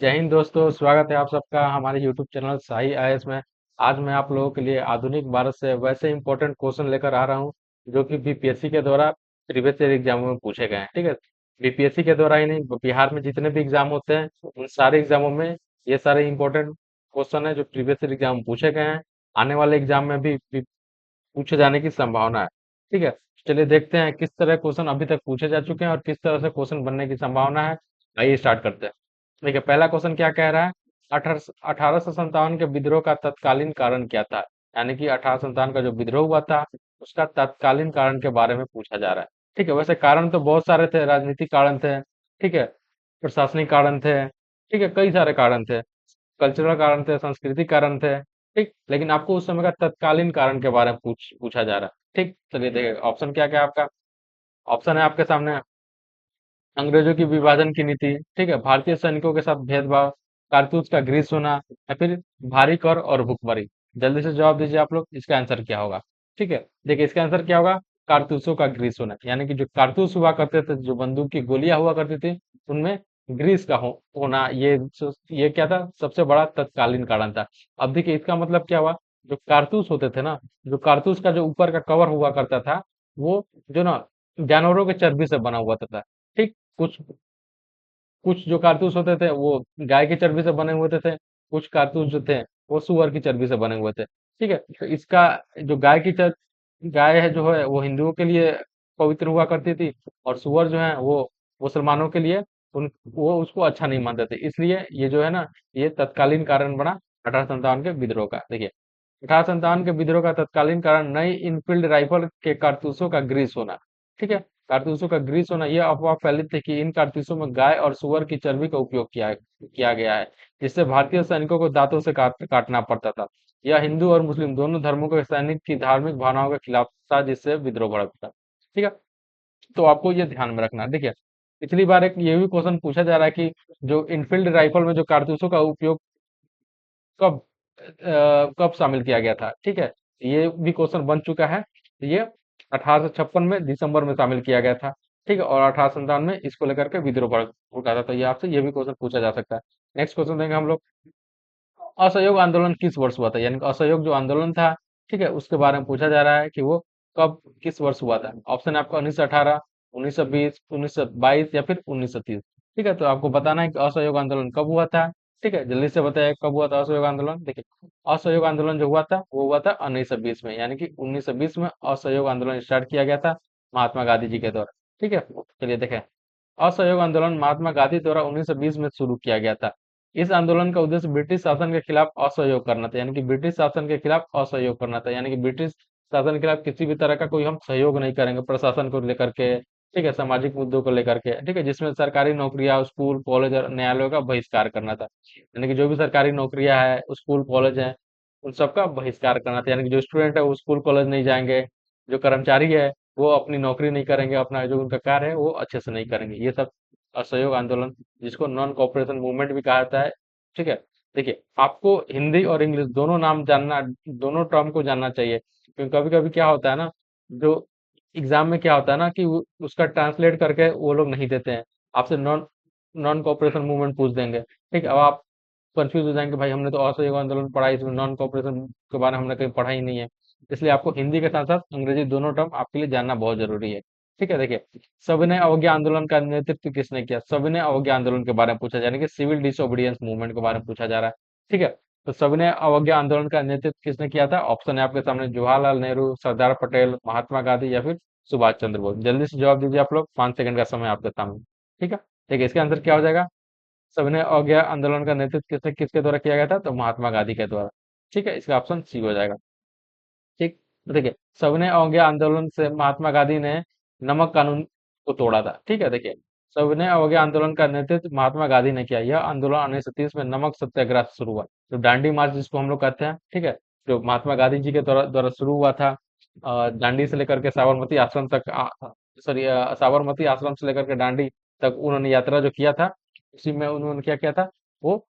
जय हिंद दोस्तों, स्वागत है आप सबका हमारे YouTube चैनल शाही आईएएस में। आज मैं आप लोगों के लिए आधुनिक भारत से वैसे इंपॉर्टेंट क्वेश्चन लेकर आ रहा हूं जो कि बीपीएससी के द्वारा प्रीवियस ईयर एग्जामों में पूछे गए हैं। ठीक है, बीपीएससी के द्वारा ही नहीं, बिहार में जितने भी एग्जाम होते हैं उन सारे एग्जामों में ये सारे इंपॉर्टेंट क्वेश्चन है जो प्रीवियस ईयर एग्जाम में पूछे गए हैं। आने वाले एग्जाम में भी पूछे जाने की संभावना है। ठीक है, चलिए देखते हैं किस तरह क्वेश्चन अभी तक पूछे जा चुके हैं और किस तरह से क्वेश्चन बनने की संभावना है। आइए स्टार्ट करते हैं। देखिए, पहला क्वेश्चन क्या कह रहा है। 1857 के विद्रोह का तत्कालीन कारण क्या था। यानी कि 1857 का जो विद्रोह हुआ था उसका तत्कालीन कारण के बारे में पूछा जा रहा है। ठीक है, वैसे कारण तो बहुत सारे थे, राजनीतिक कारण थे, ठीक है, प्रशासनिक कारण थे, ठीक है, कई सारे कारण थे, कल्चरल कारण थे, सांस्कृतिक कारण थे। ठीक, लेकिन आपको उस समय का तत्कालीन कारण के बारे में पूछा जा रहा है। ठीक, चलिए देखिए ऑप्शन क्या क्या है आपका। ऑप्शन है आपके सामने, अंग्रेजों की विभाजन की नीति, ठीक है, भारतीय सैनिकों के साथ भेदभाव, कारतूस का ग्रीस होना, या फिर भारी कर और भुखमरी। जल्दी से जवाब दीजिए आप लोग, इसका आंसर क्या होगा। ठीक है, देखिए इसका आंसर क्या होगा। कारतूसों का ग्रीस होना, यानी कि जो कारतूस हुआ करते थे, जो बंदूक की गोलियां हुआ करती थी, उनमें ग्रीस का होना, ये क्या था, सबसे बड़ा तत्कालीन कारण था। अब देखिए इसका मतलब क्या हुआ। जो कारतूस होते थे ना, जो कारतूस का जो ऊपर का कवर हुआ करता था, वो जो ना जानवरों के चर्बी से बना हुआ था। ठीक, कुछ कुछ जो कारतूस होते थे वो गाय की चर्बी से बने हुए थे, कुछ कारतूस जो थे वो सुअर की चर्बी से बने हुए थे। ठीक है, तो इसका जो गाय है जो है वो हिंदुओं के लिए पवित्र हुआ करती थी, और सुअर जो है वो मुसलमानों के लिए, उन वो उसको अच्छा नहीं मानते थे, इसलिए ये जो है ना, ये तत्कालीन कारण बना 1857 के विद्रोह का। देखिए, 1857 के विद्रोह का तत्कालीन कारण नई इनफील्ड राइफल के कारतूसों का ग्रीस होना। ठीक है, कारतूसों का ग्रीस होना, यह अफवाह फैली थी कि इन कारतूसों में गाय और सुअर की चर्बी का उपयोग किया गया है, जिससे भारतीय सैनिकों को दांतों से काटना पड़ता था। यह हिंदू और मुस्लिम दोनों धर्मों के सैनिक की धार्मिक भावनाओं के खिलाफ था, जिससे विद्रोह भड़का। ठीक है, तो आपको ये ध्यान में रखना है। देखिए, पिछली बार एक ये भी क्वेश्चन पूछा जा रहा है कि जो इनफील्ड राइफल में जो कारतूसों का उपयोग कब कब शामिल किया गया था। ठीक है, ये भी क्वेश्चन बन चुका है। ये 1856 में दिसंबर में शामिल किया गया था। ठीक है, और 1857 में इसको लेकर के विद्रोह उठा था। तो ये आपसे ये भी क्वेश्चन पूछा जा सकता है। नेक्स्ट क्वेश्चन देंगे हम लोग। असहयोग आंदोलन किस वर्ष हुआ था, यानी कि असहयोग जो आंदोलन था, ठीक है, उसके बारे में पूछा जा रहा है कि वो कब किस वर्ष हुआ था। ऑप्शन है आपका 1918, 1920, 1922 या फिर 1930। ठीक है, तो आपको बताना है कि असहयोग आंदोलन कब हुआ था। ठीक है, जल्दी से बताइए कब हुआ था असहयोग आंदोलन। देखिए, असहयोग आंदोलन जो हुआ था वो हुआ था 1920 में, यानी कि 1920 में असहयोग आंदोलन स्टार्ट किया गया था महात्मा गांधी जी के द्वारा। ठीक है, चलिए देखें, असहयोग आंदोलन महात्मा गांधी द्वारा 1920 में शुरू किया गया था। इस आंदोलन का उद्देश्य ब्रिटिश शासन के खिलाफ असहयोग करना था, यानी कि ब्रिटिश शासन के खिलाफ असहयोग करना था, यानी कि ब्रिटिश शासन के खिलाफ किसी भी तरह का कोई हम सहयोग नहीं करेंगे, प्रशासन को लेकर के, ठीक है, सामाजिक मुद्दों को लेकर के, ठीक है, जिसमें सरकारी नौकरियां, स्कूल, कॉलेज और न्यायालयों का बहिष्कार करना था। यानी कि जो भी सरकारी नौकरियां है, स्कूल, कॉलेज है, उन सबका बहिष्कार करना था। यानी कि जो स्टूडेंट है वो स्कूल, कॉलेज नहीं जाएंगे, जो कर्मचारी है वो अपनी नौकरी नहीं करेंगे, अपना जो उनका कार्य है वो अच्छे से नहीं करेंगे। ये सब असहयोग आंदोलन, जिसको नॉन कॉपरेशन मूवमेंट भी कहा जाता है। ठीक है, देखिए आपको हिंदी और इंग्लिश दोनों नाम जानना, दोनों टर्म को जानना चाहिए, क्योंकि कभी कभी क्या होता है ना, जो एग्जाम में क्या होता है ना कि उसका ट्रांसलेट करके वो लोग नहीं देते हैं, आपसे नॉन नॉन कॉपरेशन मूवमेंट पूछ देंगे। ठीक है, अब आप कंफ्यूज हो जाएंगे, भाई हमने तो असहयोग आंदोलन पढ़ा है, इसमें नॉन कॉपरेशन के बारे में हमने कहीं पढ़ा ही नहीं है। इसलिए आपको हिंदी के साथ साथ अंग्रेजी दोनों टर्म आपके लिए जानना बहुत जरूरी है। ठीक है, देखिए, सविनय अवज्ञा आंदोलन का नेतृत्व किसने किया। सविनय अवज्ञा आंदोलन के बारे में पूछा, यानी कि सिविल डिसोबीडियंस मूवमेंट के बारे में पूछा जा रहा है। ठीक है, तो सविनय अवज्ञा आंदोलन का नेतृत्व किसने किया था। ऑप्शन है आपके सामने, जवाहरलाल नेहरू, सरदार पटेल, महात्मा गांधी या फिर सुभाष चंद्र बोस। जल्दी से जवाब दीजिए आप लोग, 5 सेकंड का समय आपके सामने। ठीक है, देखिए इसका आंसर क्या हो जाएगा। सविनय अवज्ञा आंदोलन का नेतृत्व किसके द्वारा किया गया था, तो महात्मा गांधी के द्वारा। ठीक है, इसका ऑप्शन सी हो जाएगा। ठीक, तो देखिए, सविनय अवज्ञा आंदोलन से महात्मा गांधी ने नमक कानून को तोड़ा था। ठीक है, देखिए, सविनय अवज्ञा आंदोलन का नेतृत्व महात्मा गांधी ने किया। यह आंदोलन 1930 में नमक सत्याग्रह से शुरू हुआ, तो दांडी मार्च जिसको हम लोग कहते हैं। ठीक है, जो महात्मा गांधी जी के द्वारा द्वारा शुरू हुआ था, दांडी से लेकर के साबरमती आश्रम तक, सॉरी, साबरमती आश्रम से लेकर के दांडी तक उन्होंने यात्रा जो किया था, उसी में उन्होंने क्या किया था, वो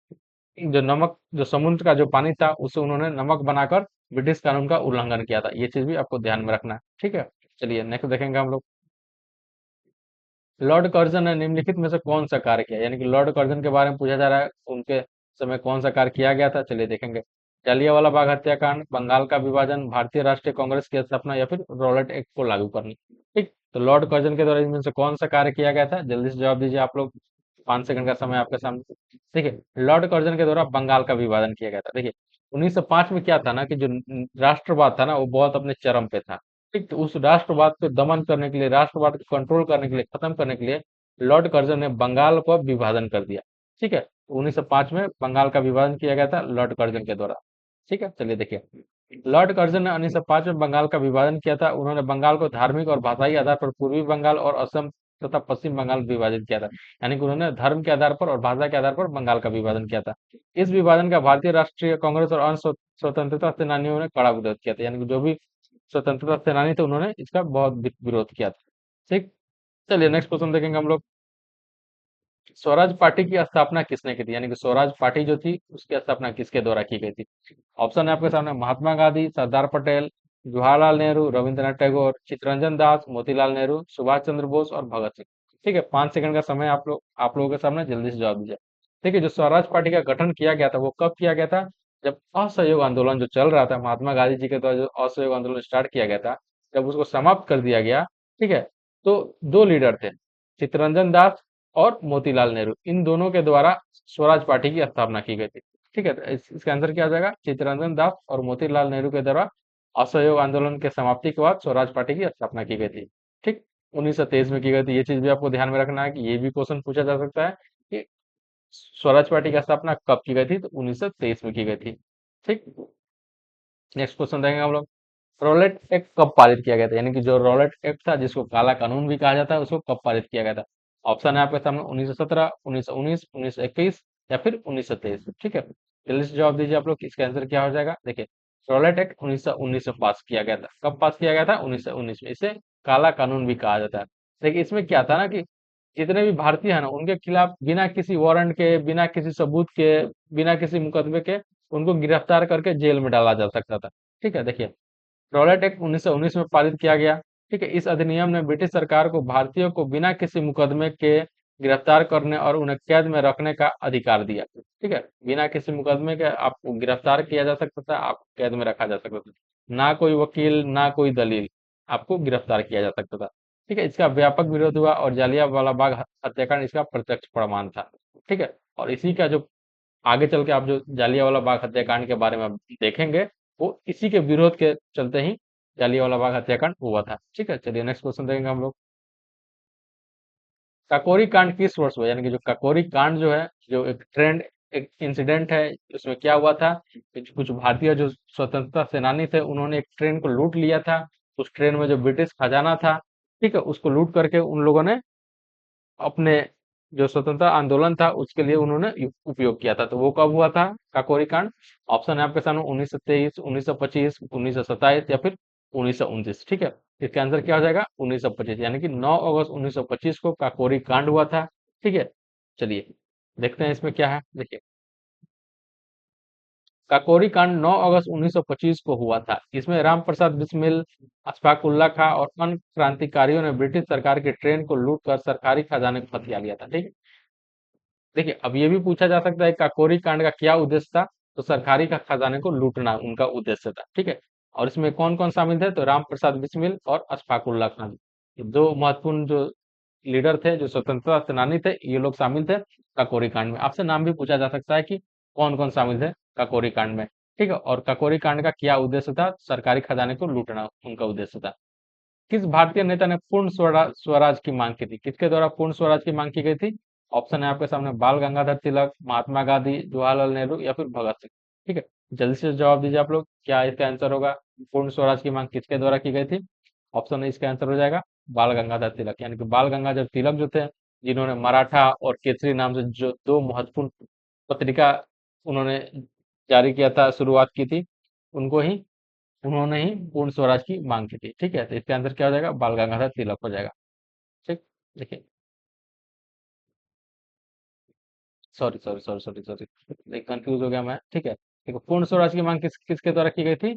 जो नमक, जो समुद्र का जो पानी था उसे उन्होंने नमक बनाकर ब्रिटिश कानून का उल्लंघन किया था। ये चीज भी आपको ध्यान में रखना है। ठीक है, चलिए नेक्स्ट देखेंगे हम लोग। लॉर्ड कर्जन ने निम्नलिखित में से कौन सा कार्य किया, यानी कि लॉर्ड कर्जन के बारे में पूछा जा रहा है, उनके समय कौन सा कार्य किया गया था, चलिए देखेंगे। जालियांवाला बाग हत्याकांड, बंगाल का विभाजन, भारतीय राष्ट्रीय कांग्रेस की स्थापना या फिर रॉलेट एक्ट को लागू करनी। ठीक, तो लॉर्ड कर्जन के द्वारा इनमें से कौन सा कार्य किया गया था, जल्दी से जवाब दीजिए आप लोग। 5 सेकंड का समय आपके सामने। देखिए, लॉर्ड कर्जन के द्वारा बंगाल का विभाजन किया गया था। देखिए, 1905 में क्या था ना कि जो राष्ट्रवाद था ना वो बहुत अपने चरम पे था। ठीक, तो उस राष्ट्रवाद को दमन करने के लिए, राष्ट्रवाद को कंट्रोल करने के लिए, खत्म करने के लिए लॉर्ड कर्जन ने बंगाल को विभाजन कर दिया। ठीक है, 1905 में बंगाल का विभाजन किया गया था लॉर्ड कर्जन के द्वारा। ठीक है, चलिए देखिए, लॉर्ड कर्जन ने 1905 में बंगाल का विभाजन किया था। उन्होंने बंगाल को धार्मिक और भाषाई आधार पर पूर्वी बंगाल और असम तथा पश्चिम बंगाल में विभाजित किया था। यानी कि उन्होंने धर्म के आधार पर और भाषा के आधार पर बंगाल का विभाजन किया था। इस विभाजन का भारतीय राष्ट्रीय कांग्रेस और अन्य स्वतंत्रता सेनानियों ने कड़ा विरोध किया था। यानी कि जो भी स्वतंत्रता सेनानी थे उन्होंने इसका बहुत विरोध किया था। ठीक, चलिए नेक्स्ट क्वेश्चन देखेंगे हम लोग। स्वराज पार्टी की स्थापना किसने की थी, यानी कि स्वराज पार्टी जो थी उसकी स्थापना किसके द्वारा की गई थी। ऑप्शन है आपके सामने, महात्मा गांधी, सरदार पटेल, जवाहरलाल नेहरू, रविंद्रनाथ टैगोर, चित्तरंजन दास, मोतीलाल नेहरू, सुभाष चंद्र बोस और भगत सिंह। ठीक है, 5 सेकंड का समय आप लोगों के सामने, जल्दी से जवाब दीजिए। देखिए, जो स्वराज पार्टी का गठन किया गया था वो कब किया गया था, जब असहयोग आंदोलन जो चल रहा था, महात्मा गांधी जी के द्वारा जो असहयोग आंदोलन स्टार्ट किया गया था, जब उसको समाप्त कर दिया गया। ठीक है, तो दो लीडर थे, चित्तरंजन दास और मोतीलाल नेहरू, इन दोनों के द्वारा स्वराज पार्टी की स्थापना की गई थी। ठीक है, तो इसका आंसर क्या हो जाएगा, चित्तरंजन दास और मोतीलाल नेहरू के द्वारा असहयोग आंदोलन के समाप्ति के बाद स्वराज पार्टी की स्थापना की गई थी। ठीक, 1923 में की गई थी। ये चीज भी आपको ध्यान में रखना है कि ये भी क्वेश्चन पूछा जा सकता है कि स्वराज पार्टी की स्थापना कब की गई थी, तो 1923 में की गई थी। ठीक, नेक्स्ट क्वेश्चन देखेंगे हम लोग। रॉलेट एक्ट कब पारित किया गया था, यानी कि जो रॉलेट एक्ट था जिसको काला कानून भी कहा जाता है, उसको कब पारित किया गया था। ऑप्शन है आपके सामने, 1917, 1919, 1921 या फिर 1923। ठीक है, जल्दी से जवाब दीजिए आप लोग, इसका आंसर क्या हो जाएगा। देखिए, रॉलेट एक्ट 1919 में पास किया गया था। कब पास किया गया था, 1919 में। इसे काला कानून भी कहा जाता है। देखिए, इसमें क्या था ना कि जितने भी भारतीय है ना उनके खिलाफ बिना किसी वारंट के, बिना किसी सबूत के, बिना किसी मुकदमे के उनको गिरफ्तार करके जेल में डाला जा सकता था। ठीक है, देखिए, रॉलेट एक्ट 1919 में पारित किया गया। ठीक है, इस अधिनियम ने ब्रिटिश सरकार को भारतीयों को बिना किसी मुकदमे के गिरफ्तार करने और उन्हें कैद में रखने का अधिकार दिया। ठीक है, बिना किसी मुकदमे के आपको गिरफ्तार किया जा सकता था, आपको कैद में रखा जा सकता था। ना कोई वकील, ना कोई दलील, आपको गिरफ्तार किया जा सकता था। ठीक है, इसका व्यापक विरोध हुआ और जालियांवाला बाग हत्याकांड इसका प्रत्यक्ष प्रमाण था। ठीक है, और इसी का जो आगे चल के आप जो जालियांवाला बाग हत्याकांड के बारे में आप देखेंगे, वो इसी के विरोध के चलते ही जालियांवाला बाग हत्याकांड हुआ था। ठीक है, चलिए नेक्स्ट क्वेश्चन देखेंगे हम लोग। काकोरी कांड किस वर्ष हुआ, यानी कि जो काकोरी कांड जो है, जो एक ट्रेंड, एक इंसिडेंट है, उसमें क्या हुआ था कि कुछ भारतीय जो स्वतंत्रता सेनानी थे उन्होंने एक ट्रेन को लूट लिया था। उस ट्रेन में जो ब्रिटिश खजाना था, ठीक है, उसको लूट करके उन लोगों ने अपने जो स्वतंत्रता आंदोलन था उसके लिए उन्होंने उपयोग किया था। तो वो कब हुआ था काकोरी कांड। ऑप्शन है आपके सामने, 1923, 1925, 1927 या फिर 1929। ठीक है, इसका आंसर क्या हो जाएगा, 1925, यानी कि 9 अगस्त 1925 को काकोरी कांड हुआ था। ठीक है, चलिए देखते हैं इसमें क्या है। देखिए, काकोरी कांड 9 अगस्त 1925 को हुआ था। इसमें राम प्रसाद बिस्मिल, अशफाक उल्ला खां और अन्य क्रांतिकारियों ने ब्रिटिश सरकार की ट्रेन को लूट कर सरकारी खजाने को हथिया लिया था। ठीक है, देखिए, अब ये भी पूछा जा सकता है काकोरी कांड का क्या उद्देश्य था, तो सरकारी का खजाने को लूटना उनका उद्देश्य था। ठीक है, और इसमें कौन कौन शामिल थे, तो राम प्रसाद बिस्मिल और अशफाक उल्ला खान, ये दो महत्वपूर्ण जो लीडर थे, जो स्वतंत्रता सेनानी थे, ये लोग शामिल थे काकोरी कांड में। आपसे नाम भी पूछा जा सकता है कि कौन कौन शामिल थे काकोरी कांड में। ठीक है, और काकोरी कांड का क्या उद्देश्य था, सरकारी खजाने को लूटना उनका उद्देश्य था। किस भारतीय नेता ने पूर्ण स्वराज की मांग की थी, किसके द्वारा पूर्ण स्वराज की मांग की गई थी। ऑप्शन है आपके सामने, बाल गंगाधर तिलक, महात्मा गांधी, जवाहरलाल नेहरू या फिर भगत सिंह। ठीक है, जल्दी से जवाब दीजिए आप लोग, क्या इसका आंसर होगा, पूर्ण स्वराज की मांग किसके द्वारा की गई थी। ऑप्शन है, इसका आंसर हो जाएगा बाल गंगाधर तिलक, यानी कि बाल गंगाधर तिलक जो थे, जिन्होंने मराठा और केसरी नाम से जो दो महत्वपूर्ण पत्रिका उन्होंने जारी किया था, शुरुआत की थी, उनको ही उन्होंने ही पूर्ण स्वराज की मांग की थी। ठीक है, तो इसका आंसर क्या हो जाएगा, बाल गंगाधर तिलक हो जाएगा। ठीक, देखिए, sorry sorry sorry sorry sorry, confuse हो गया मैं। ठीक है, देखो, पूर्ण स्वराज की मांग किसके द्वारा की गई थी।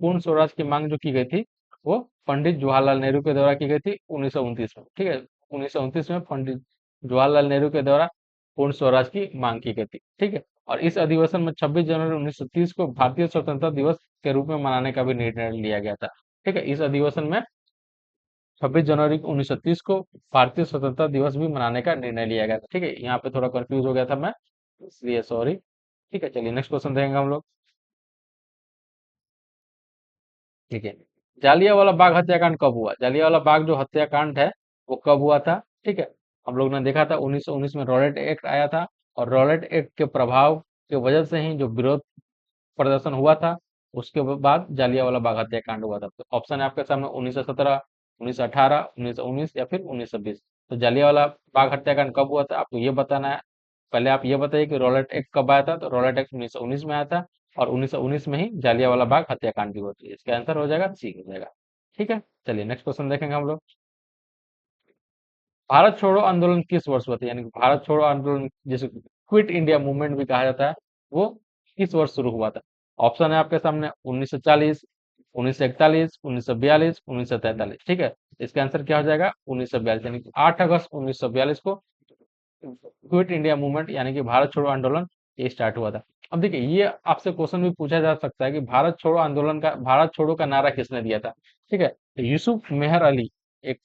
पूर्ण स्वराज की मांग जो की गई थी वो पंडित जवाहरलाल नेहरू के द्वारा की गई थी 1929 में। ठीक है, 1929 में पंडित जवाहरलाल नेहरू के द्वारा पूर्ण स्वराज की मांग की गई थी। ठीक है, और इस अधिवेशन में 26 जनवरी 1930 को भारतीय स्वतंत्रता दिवस के रूप में मनाने का भी निर्णय लिया गया था। ठीक है, इस अधिवेशन में 26 जनवरी 1930 को भारतीय स्वतंत्रता दिवस भी मनाने का निर्णय लिया गया था। ठीक है, यहाँ पे थोड़ा कंफ्यूज हो गया था मैं, इसलिए सॉरी। ठीक है, चलिए नेक्स्ट क्वेश्चन देखेंगे हम लोग। ठीक है, जालियांवाला बाग हत्याकांड कब हुआ? जालियांवाला बाग जो हत्याकांड है वो कब हुआ था? ठीक है, हम लोग ने देखा था 1919 में रॉलेट एक्ट आया था, और रॉलेट एक्ट के प्रभाव की वजह से ही जो विरोध प्रदर्शन हुआ था, उसके बाद जालियांवाला बाग हत्याकांड हुआ था। तो ऑप्शन है आपके सामने 1917, 1918, 1919 या फिर 1920। तो जालियांवाला बाग हत्याकांड कब हुआ था आपको ये बताना है। पहले आप ये बताइए कि रॉलेट एक्ट कब आया था? तो रॉलेट एक्ट 1919 में आया था, और 1919 में ही जालियांवाला बाग हत्याकांड भी हुआ था। इसका आंसर हो जाएगा सी हो जाएगा। ठीक है, चलिए नेक्स्ट क्वेश्चन देखेंगे हम लोग। भारत छोड़ो आंदोलन किस वर्ष हुआ था? यानी कि भारत छोड़ो आंदोलन, जिसे क्विट इंडिया मूवमेंट भी कहा जाता है, वो किस वर्ष शुरू हुआ था? ऑप्शन है आपके सामने 1940, 1941, 1942, 1943। ठीक है, इसका आंसर क्या हो जाएगा? 1942, यानी कि 8 अगस्त 1942 को क्विट इंडिया मूवमेंट यानी कि भारत छोड़ो आंदोलन ये स्टार्ट हुआ था। अब देखिए, ये आपसे क्वेश्चन भी पूछा जा सकता है कि भारत छोड़ो आंदोलन का, भारत छोड़ो का नारा किसने दिया था? ठीक है, तो यूसुफ मेहर अली एक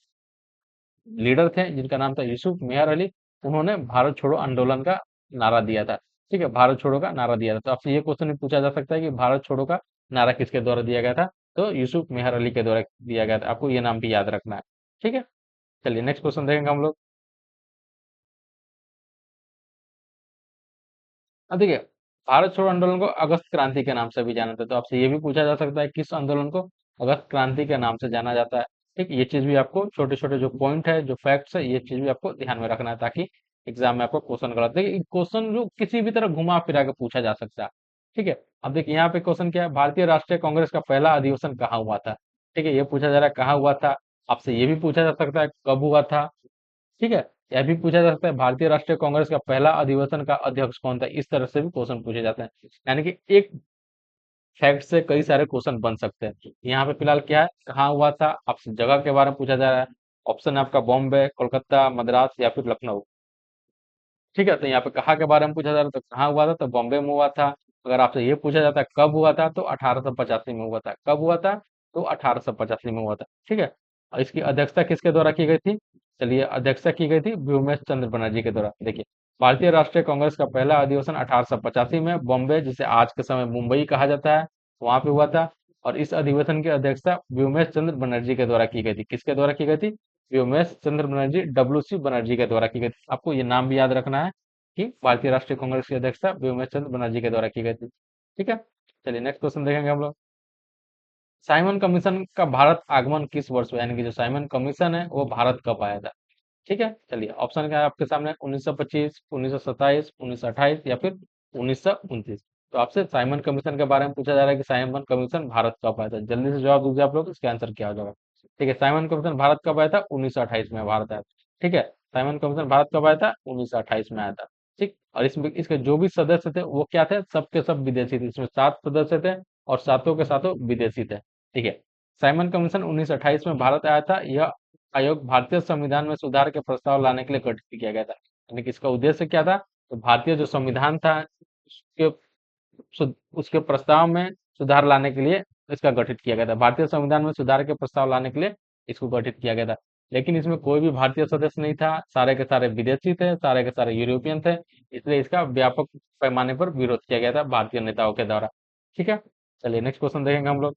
लीडर थे जिनका नाम था यूसुफ मेहर अली। उन्होंने भारत छोड़ो आंदोलन का नारा दिया था। ठीक है, भारत छोड़ो का नारा दिया था। तो आपसे ये क्वेश्चन भी पूछा जा सकता है कि भारत छोड़ो का नारा किसके द्वारा दिया गया था? तो यूसुफ मेहर अली के द्वारा दिया गया था। आपको ये नाम भी याद रखना है। ठीक है, चलिए नेक्स्ट क्वेश्चन देखेंगे हम लोग। अब देखिए, भारत छोड़ो आंदोलन को अगस्त क्रांति के नाम से भी जाना जाता है। तो आपसे ये भी पूछा जा सकता है किस आंदोलन को अगस्त क्रांति के नाम से जाना जाता है। ठीक, ये चीज भी आपको छोटे छोटे जो पॉइंट है, जो फैक्ट्स है, ये चीज भी आपको ध्यान में रखना है, ताकि एग्जाम में आपको क्वेश्चन गलत देखिए, क्वेश्चन जो किसी भी तरह घुमा फिरा के पूछा जा सकता है। ठीक है, अब देखिए यहाँ पे क्वेश्चन क्या है, भारतीय राष्ट्रीय कांग्रेस का पहला अधिवेशन कहाँ हुआ था? ठीक है, ये पूछा जा रहा है कहाँ हुआ था। आपसे ये भी पूछा जा सकता है कब हुआ था। ठीक है, यह भी पूछा जा सकता है भारतीय राष्ट्रीय कांग्रेस का पहला अधिवेशन का अध्यक्ष कौन था। इस तरह से भी क्वेश्चन पूछे जाते हैं, यानी कि एक फैक्ट से कई सारे क्वेश्चन बन सकते हैं। यहाँ पे फिलहाल क्या है, कहाँ हुआ था, आपसे जगह के बारे में पूछा जा रहा है। ऑप्शन है आपका बॉम्बे, कोलकाता, मद्रास या फिर लखनऊ। ठीक है, तो यहाँ पे कहाँ के बारे में पूछा जा रहा है, तो कहाँ हुआ था? तो बॉम्बे में हुआ था। अगर आपसे ये पूछा जाता है कब हुआ था, तो 1885 में हुआ था। कब हुआ था? तो 1885 में हुआ था। ठीक है, और इसकी अध्यक्षता किसके द्वारा की गई थी? चलिए, अध्यक्षता की गई थी व्योमेश चंद्र बनर्जी के द्वारा। देखिए, भारतीय राष्ट्रीय कांग्रेस का पहला अधिवेशन 1885 में बॉम्बे, जिसे आज के समय मुंबई कहा जाता है, वहां पे हुआ था। और इस अधिवेशन की अध्यक्षता व्योमेश चंद्र बनर्जी के द्वारा की गई थी। किसके द्वारा की गई थी? व्योमेश चंद्र बनर्जी, WC बनर्जी के द्वारा की गई थी। आपको ये नाम भी याद रखना है कि भारतीय राष्ट्रीय कांग्रेस की अध्यक्षता व्योमेश चंद्र बनर्जी के द्वारा की गई थी। ठीक है, चलिए नेक्स्ट क्वेश्चन देखेंगे हम लोग। साइमन कमीशन का भारत आगमन किस वर्ष हुआ? यानी कि जो साइमन कमीशन है वो भारत कब आया था? ठीक है, चलिए ऑप्शन क्या है आपके सामने, 1925, 1927, 1928 या फिर 1929। तो आपसे साइमन कमीशन के बारे में पूछा जा रहा है कि साइमन कमीशन भारत कब आया था। जल्दी से जवाब दीजिए आप लोग, इसका आंसर क्या हो जाएगा? ठीक है, साइमन कमीशन भारत कब आया था? 1928 में भारत आया था। ठीक है, साइमन कमीशन भारत कब आया था? 1928 में आया था। ठीक, और इसमें इसके जो भी सदस्य थे वो क्या थे? सबके सब विदेशी थे। इसमें 7 सदस्य थे, और सातों के सातों विदेशी थे। ठीक है, साइमन कमीशन 1928 में भारत आया था। यह आयोग भारतीय संविधान में सुधार के प्रस्ताव लाने के लिए गठित किया गया था। यानी कि इसका उद्देश्य क्या था? तो भारतीय जो संविधान था उसके उसके प्रस्ताव में सुधार लाने के लिए इसका गठित किया गया था। भारतीय संविधान में सुधार के प्रस्ताव लाने के लिए इसको गठित किया गया था। लेकिन इसमें कोई भी भारतीय सदस्य नहीं था, सारे के सारे विदेशी थे, सारे के सारे यूरोपियन थे। इसलिए इसका व्यापक पैमाने पर विरोध किया गया था भारतीय नेताओं के द्वारा। ठीक है, चलिए नेक्स्ट क्वेश्चन देखेंगे हम लोग।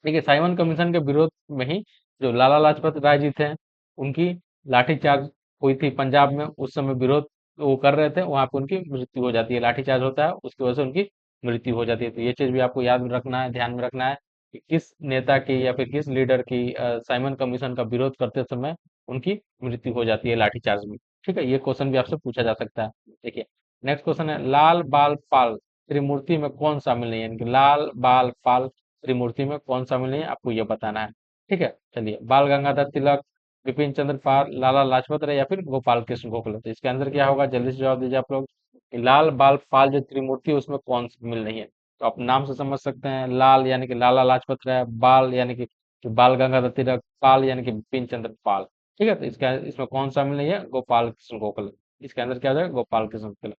देखिए, साइमन कमीशन के विरोध में ही जो लाला लाजपत राय जी थे, उनकी लाठीचार्ज हुई थी पंजाब में। उस समय विरोध वो कर रहे थे, वहां पे उनकी मृत्यु हो जाती है। लाठीचार्ज होता है, उसकी वजह से उनकी मृत्यु हो जाती है। तो ये चीज भी आपको याद में रखना है, ध्यान में रखना है कि किस नेता की या फिर किस लीडर की साइमन कमीशन का विरोध करते समय उनकी मृत्यु हो जाती है लाठीचार्ज में। ठीक है, ये क्वेश्चन भी आपसे पूछा जा सकता है। देखिए, नेक्स्ट क्वेश्चन है, लाल बाल पाल त्रिमूर्ति में कौन शामिल नहीं है? यानी कि लाल बाल पाल त्रिमूर्ति में कौन शामिल नहीं है, आपको ये बताना है। ठीक है, चलिए, बाल गंगाधर तिलक, विपिन चंद्र पाल, लाला लाजपत राय या फिर गोपाल कृष्ण गोखले। तो इसके अंदर क्या होगा, जल्दी से जवाब दीजिए आप लोग कि लाल बाल पाल जो त्रिमूर्ति है उसमें कौन शामिल नहीं है। तो आप नाम से समझ सकते हैं, लाल यानी कि लाला लाजपत राय, बाल यानी कि जो बाल गंगाधर तिलक, पाल यानी कि विपिन चंद्र पाल। ठीक है, तो इसका इसमें कौन शामिल नहीं है? गोपाल कृष्ण गोखले। इसके अंदर क्या हो जाएगा? गोपाल कृष्ण गोखले।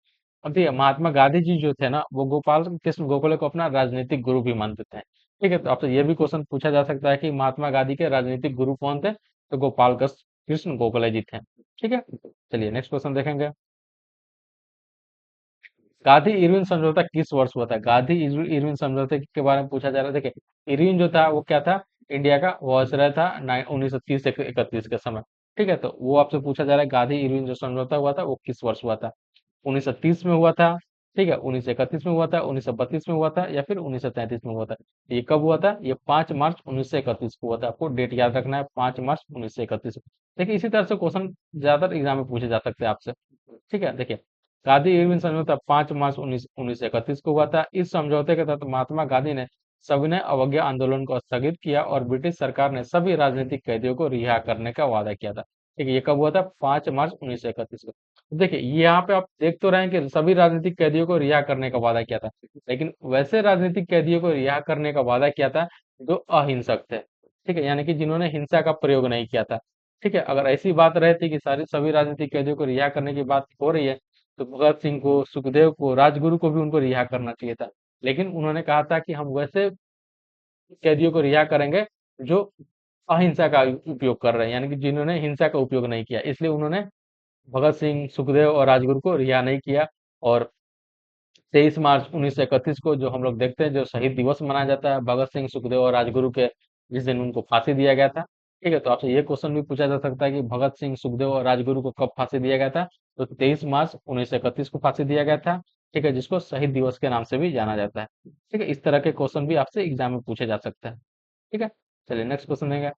अब देखिए, महात्मा गांधी जी जो थे ना, वो गोपाल कृष्ण गोखले को अपना राजनीतिक गुरु भी मानते थे। ठीक है, तो आपसे ये भी क्वेश्चन पूछा जा सकता है कि महात्मा गांधी के राजनीतिक गुरु कौन थे? तो गोपाल कृष्ण गोखले जी थे। ठीक है, चलिए नेक्स्ट क्वेश्चन देखेंगे। गांधी इरविन समझौता किस वर्ष हुआ था? गांधी इरविन समझौते के बारे में पूछा जा रहा है। देखिए, इरविन जो था वो क्या था? इंडिया का वायसराय था 1930 से 31 के समय। ठीक है, तो वो आपसे पूछा जा रहा है गांधी इरविन जो समझौता हुआ था वो किस वर्ष हुआ था? 1930 में हुआ था, ठीक है, 1931 में हुआ था, 1932 में हुआ था, या फिर 1933 में हुआ था? ये कब हुआ था? ये 5 मार्च 1931 को हुआ था। आपको डेट याद रखना है, 5 मार्च 1931। देखिए, इसी तरह से क्वेश्चन ज्यादातर एग्जाम में पूछे जा सकते हैं आपसे। ठीक है, देखिए, गांधी इरविन समझौता 5 मार्च उन्नीस सौ इकतीस को हुआ था। इस समझौते के तहत महात्मा गांधी ने सविनय अवज्ञा आंदोलन को स्थगित किया और ब्रिटिश सरकार ने सभी राजनीतिक कैदियों को रिहा करने का वादा किया था। ठीक है, ये कब हुआ था? 5 मार्च 1931 को। तो देखिए, यहाँ पे आप देख तो रहे हैं कि सभी राजनीतिक कैदियों को रिहा करने का वादा किया था, लेकिन वैसे राजनीतिक कैदियों को रिहा करने का वादा किया था जो अहिंसक थे। ठीक है, यानी कि जिन्होंने हिंसा का प्रयोग नहीं किया था। ठीक है, अगर ऐसी बात रहती कि सारी सभी राजनीतिक कैदियों को रिहा करने की बात हो रही है, तो भगत सिंह को, सुखदेव को, राजगुरु को भी उनको रिहा करना चाहिए था। लेकिन उन्होंने कहा था कि हम वैसे कैदियों को रिहा करेंगे जो अहिंसा का उपयोग कर रहे हैं, यानी कि जिन्होंने हिंसा का उपयोग नहीं किया। इसलिए उन्होंने भगत सिंह, सुखदेव और राजगुरु को रिहा नहीं किया। और 23 मार्च 1931 को जो हम लोग देखते हैं, जो शहीद दिवस मनाया जाता है भगत सिंह, सुखदेव और राजगुरु के, जिस दिन उनको फांसी दिया गया था। ठीक है, तो आपसे ये क्वेश्चन भी पूछा जा सकता है कि भगत सिंह, सुखदेव और राजगुरु को कब फांसी दिया गया था? तो 23 मार्च 1931 को फांसी दिया गया था। ठीक है, जिसको शहीद दिवस के नाम से भी जाना जाता है। ठीक है, इस तरह के क्वेश्चन भी आपसे एग्जाम में पूछे जा सकते हैं। ठीक है, चलिए नेक्स्ट क्वेश्चन देंगे।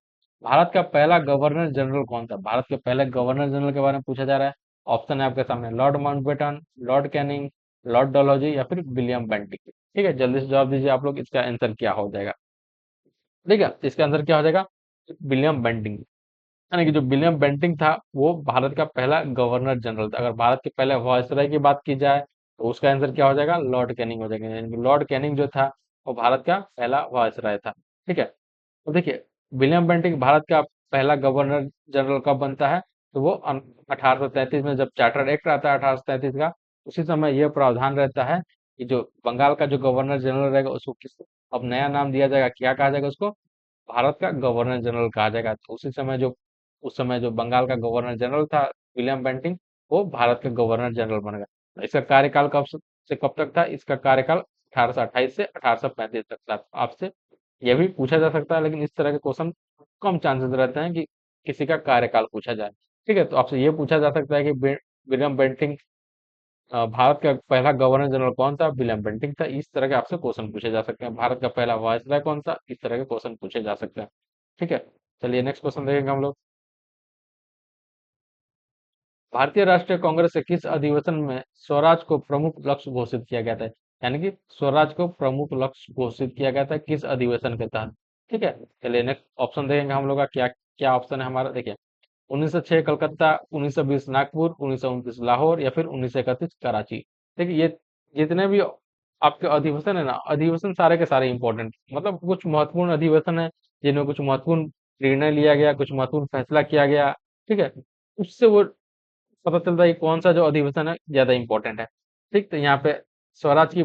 भारत का पहला गवर्नर जनरल कौन था? भारत के पहले गवर्नर जनरल के बारे में पूछा जा रहा है। ऑप्शन है आपके सामने, Lord Mountbatten, Lord Canning, Lord Dalhousie, या फिर विलियम बेंटिक। ठीक है, जल्दी से जवाब दीजिए आप लोग, इसका आंसर क्या हो जाएगा? ठीक है, इसका आंसर क्या हो जाएगा? William Bentinck. यानी कि जो विलियम बेंटिंक था वो भारत का पहला गवर्नर जनरल था। अगर भारत के पहले वायसराय की बात की जाए तो उसका आंसर क्या हो जाएगा? लॉर्ड कैनिंग हो जाएगा। यानी कि लॉर्ड कैनिंग जो था वो भारत का पहला वायसराय था। ठीक है, तो देखिए, विलियम बेंटिक भारत का पहला गवर्नर जनरल कब बनता है? तो वो 1833 में, जब चार्टर एक्ट आता है 1833 का, उसी समय यह प्रावधान रहता है कि जो बंगाल का जो गवर्नर जनरल रहेगा उसको किस, अब नया नाम दिया जाएगा, क्या कहा जाएगा उसको? भारत का गवर्नर जनरल कहा जाएगा। तो उसी समय जो, उस समय जो बंगाल का गवर्नर जनरल था विलियम बेंटिंक, वो भारत का गवर्नर जनरल बन गया। इसका कार्यकाल कब से कब तक था? इसका कार्यकाल 1828 से 1835 तक था। आपसे यह भी पूछा जा सकता है, लेकिन इस तरह के क्वेश्चन कम चांसेस रहते हैं कि किसी का कार्यकाल पूछा जाए। ठीक है, तो आपसे ये पूछा जा सकता है कि विलियम बेंटिंक, भारत का पहला गवर्नर जनरल कौन था? विलियम बेंटिंक था। इस तरह के आपसे क्वेश्चन पूछे जा सकते हैं। भारत का पहला वायसराय कौन था? इस तरह के क्वेश्चन पूछे जा सकते हैं। ठीक है, चलिए नेक्स्ट क्वेश्चन देखेंगे हम लोग। भारतीय राष्ट्रीय कांग्रेस के किस अधिवेशन में स्वराज को प्रमुख लक्ष्य घोषित किया गया था? यानी कि स्वराज को प्रमुख लक्ष्य घोषित किया गया था किस अधिवेशन के तहत? ठीक है, चलिए नेक्स्ट ऑप्शन देखेंगे हम लोग का, क्या क्या ऑप्शन है हमारा। देखिए, 1906 कलकत्ता, 1920 नागपुर, 1929 लाहौर, या फिर 1931 कराची। देखिए, ये जितने भी आपके अधिवेशन है ना, अधिवेशन सारे के सारे इंपॉर्टेंट, मतलब कुछ महत्वपूर्ण अधिवेशन है जिनमें कुछ महत्वपूर्ण निर्णय लिया गया, कुछ महत्वपूर्ण फैसला किया गया। ठीक है, उससे वो पता चलता है कि कौन सा जो अधिवेशन है ज्यादा इंपॉर्टेंट है। ठीक, तो यहाँ पे स्वराज की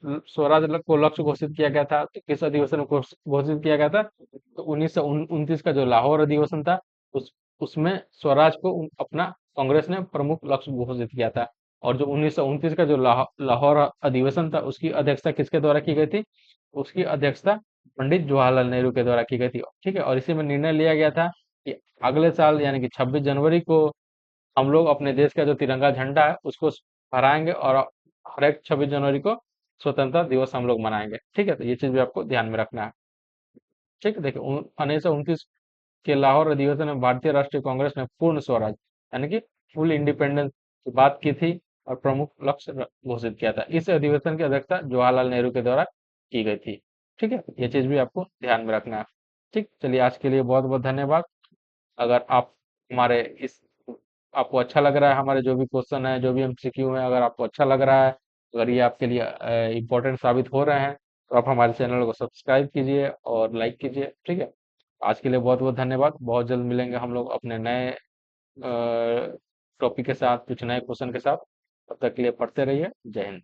को लक्ष्य घोषित किया गया था, तो किस अधिवेशन को घोषित किया गया था? तो 1929 का जो लाहौर अधिवेशन था, उस उसमें स्वराज को अपना कांग्रेस ने प्रमुख लक्ष्य घोषित किया था। और जो 1929 का जो लाहौर अधिवेशन था, उसकी अध्यक्षता किसके द्वारा की गई थी? उसकी अध्यक्षता पंडित जवाहरलाल नेहरू के द्वारा की गई थी। ठीक है, और इसी में निर्णय लिया गया था कि अगले साल यानी कि 26 जनवरी को हम लोग अपने देश का जो तिरंगा झंडा है उसको फहराएंगे, और हर एक 26 जनवरी को स्वतंत्रता दिवस हम लोग मनाएंगे। ठीक है, तो ये चीज भी आपको ध्यान में रखना है। ठीक है, देखिए, 1929 के लाहौर अधिवेशन में भारतीय राष्ट्रीय कांग्रेस ने पूर्ण स्वराज, यानी कि फुल इंडिपेंडेंस की बात की थी और प्रमुख लक्ष्य घोषित किया था। इस अधिवेशन की अध्यक्षता जवाहरलाल नेहरू के द्वारा की गई थी। ठीक है, ये चीज भी आपको ध्यान में रखना है। ठीक, चलिए आज के लिए बहुत बहुत धन्यवाद। अगर आप हमारे इस आपको अच्छा लग रहा है, हमारे जो भी क्वेश्चन है, जो भी एमसीक्यू है, अगर आपको अच्छा लग रहा है, अगर ये आपके लिए इम्पोर्टेंट साबित हो रहे हैं, तो आप हमारे चैनल को सब्सक्राइब कीजिए और लाइक कीजिए। ठीक है, आज के लिए बहुत बहुत धन्यवाद। बहुत जल्द मिलेंगे हम लोग अपने नए टॉपिक के साथ, कुछ नए क्वेश्चन के साथ। तब तक के लिए पढ़ते रहिए। जय हिंद।